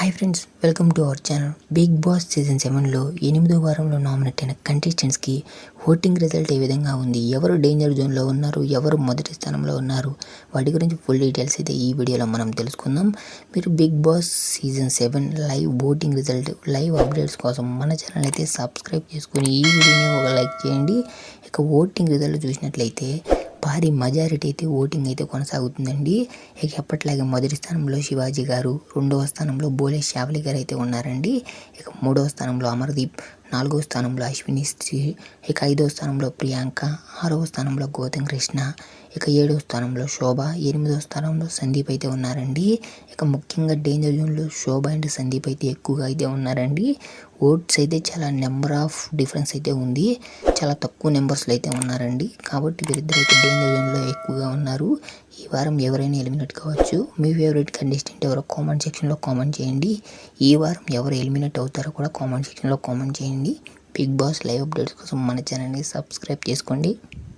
Hi friends, welcome to our channel. Big boss season 7లో 8వ వారంలో నామినేట్ అయిన కంటెస్టెంట్స్కి ఓటింగ్ రిజల్ట్ ఏ విధంగా ఉంది, ఎవరు డేంజర్ జోన్లో ఉన్నారు, ఎవరు మొదటి స్థానంలో ఉన్నారు, వాటి గురించి ఫుల్ డీటెయిల్స్ అయితే ఈ వీడియోలో మనం తెలుసుకుందాం. మీరు Bigg boss season 7 live voting result live updates కోసం మన ఛానల్ అయితే సబ్స్క్రైబ్ చేసుకుని ఈ వీడియోని ఒక లైక్ చేయండి. ఇక ఓటింగ్ రిజల్ట్ చూసినట్లయితే భారీ మెజారిటీ అయితే ఓటింగ్ అయితే కొనసాగుతుందండి. ఇక ఎప్పటిలాగే మొదటి స్థానంలో శివాజీ గారు, రెండవ స్థానంలో బోలే శావలి గారు అయితే ఉన్నారండి. ఇక మూడవ స్థానంలో అమర్దీప్, నాలుగవ స్థానంలో అశ్విని శ్రీ, ఇక ఐదవ స్థానంలో ప్రియాంక, ఆరవ స్థానంలో గౌతమ్ కృష్ణ, ఇక ఏడవ స్థానంలో శోభ, ఎనిమిదవ స్థానంలో సందీప్ అయితే ఉన్నారండి. ఇక ముఖ్యంగా డేంజర్ జోన్లో శోభ అండ్ సందీప్ అయితే ఎక్కువగా అయితే ఉన్నారండి. ఓట్స్ అయితే చాలా నెంబర్ ఆఫ్ డిఫరెన్స్ అయితే ఉంది, చాలా తక్కువ నెంబర్స్లో అయితే ఉన్నారండి. కాబట్టి వీరిద్దరు అయితే డేంజర్ జోన్లో ఎక్కువగా ఉన్నారు. ఈ వారం ఎవరైనా ఎలిమినేట్ కావచ్చు. మీ ఫేవరెట్ కంటెస్టెంట్ ఎవరో కామెంట్ సెక్షన్లో కామెంట్ చేయండి. ఈ వారం ఎవరు ఎలిమినేట్ అవుతారో కూడా కామెంట్ సెక్షన్లో కామెంట్ చేయండి. బిగ్ బాస్ లైవ్ అప్డేట్స్ కోసం మన ఛానల్ని సబ్స్క్రైబ్ చేసుకోండి.